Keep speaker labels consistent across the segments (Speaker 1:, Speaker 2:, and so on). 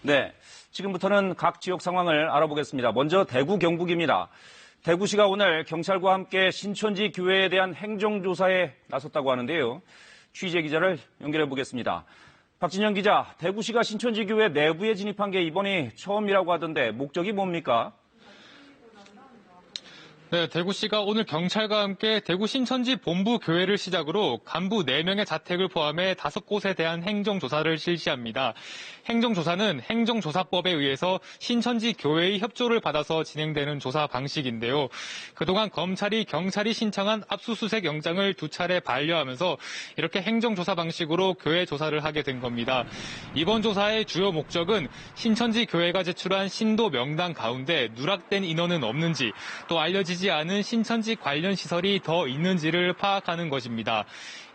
Speaker 1: 네, 지금부터는 각 지역 상황을 알아보겠습니다. 먼저 대구 경북입니다. 대구시가 오늘 경찰과 함께 신천지 교회에 대한 행정조사에 나섰다고 하는데요. 취재 기자를 연결해 보겠습니다. 박진영 기자, 대구시가 신천지 교회 내부에 진입한 게 이번이 처음이라고 하던데 목적이 뭡니까?
Speaker 2: 네, 대구시가 오늘 경찰과 함께 대구 신천지 본부 교회를 시작으로 간부 4명의 자택을 포함해 5곳에 대한 행정조사를 실시합니다. 행정조사는 행정조사법에 의해서 신천지 교회의 협조를 받아서 진행되는 조사 방식인데요. 그동안 검찰이 경찰이 신청한 압수수색 영장을 2차례 반려하면서 이렇게 행정조사 방식으로 교회 조사를 하게 된 겁니다. 이번 조사의 주요 목적은 신천지 교회가 제출한 신도 명단 가운데 누락된 인원은 없는지, 또 알려지지 않은 신천지 관련 시설이 더 있는지를 파악하는 것입니다.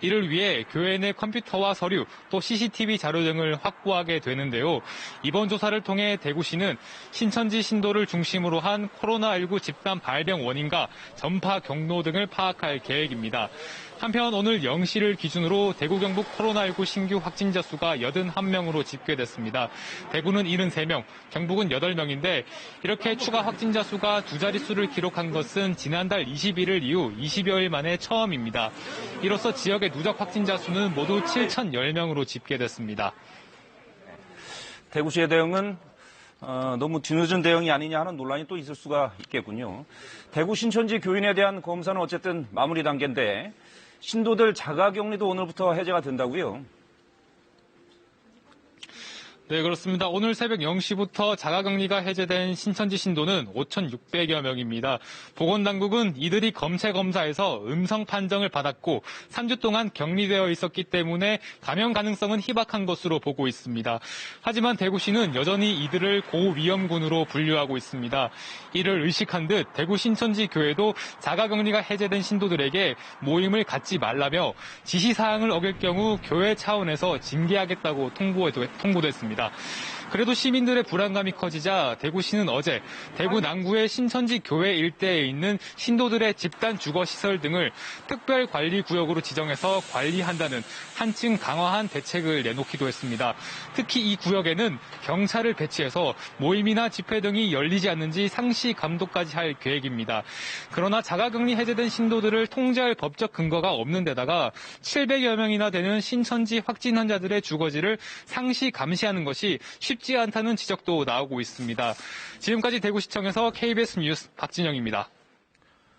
Speaker 2: 이를 위해 교회 내 컴퓨터와 서류, 또 CCTV 자료 등을 확보하게 되는데요. 이번 조사를 통해 대구시는 신천지 신도를 중심으로 한 코로나19 집단 발병 원인과 전파 경로 등을 파악할 계획입니다. 한편 오늘 0시를 기준으로 대구 경북 코로나19 신규 확진자 수가 81명으로 집계됐습니다. 대구는 73명, 경북은 8명인데 이렇게 추가 확진자 수가 2자릿수를 기록한 것은 지난달 21일 이후 20여일 만에 처음입니다. 이로써 지역의 누적 확진자 수는 모두 7,010명으로 집계됐습니다.
Speaker 1: 대구시의 대응은 너무 뒤늦은 대응이 아니냐 하는 논란이 또 있을 수가 있겠군요. 대구 신천지 교인에 대한 검사는 어쨌든 마무리 단계인데 신도들 자가격리도 오늘부터 해제가 된다고요?
Speaker 2: 네, 그렇습니다. 오늘 새벽 0시부터 자가격리가 해제된 신천지 신도는 5,600여 명입니다. 보건당국은 이들이 검체 검사에서 음성 판정을 받았고 3주 동안 격리되어 있었기 때문에 감염 가능성은 희박한 것으로 보고 있습니다. 하지만 대구시는 여전히 이들을 고위험군으로 분류하고 있습니다. 이를 의식한 듯 대구 신천지 교회도 자가격리가 해제된 신도들에게 모임을 갖지 말라며 지시사항을 어길 경우 교회 차원에서 징계하겠다고 통보됐습니다. 그래도 시민들의 불안감이 커지자 대구시는 어제 대구 남구의 신천지 교회 일대에 있는 신도들의 집단 주거시설 등을 특별관리구역으로 지정해서 관리한다는 한층 강화한 대책을 내놓기도 했습니다. 특히 이 구역에는 경찰을 배치해서 모임이나 집회 등이 열리지 않는지 상시 감독까지 할 계획입니다. 그러나 자가격리 해제된 신도들을 통제할 법적 근거가 없는 데다가 700여 명이나 되는 신천지 확진 환자들의 주거지를 상시 감시하는 것이 쉽지 않다는 지적도 나오고 있습니다. 지금까지 대구시청에서 KBS 뉴스 박진영입니다.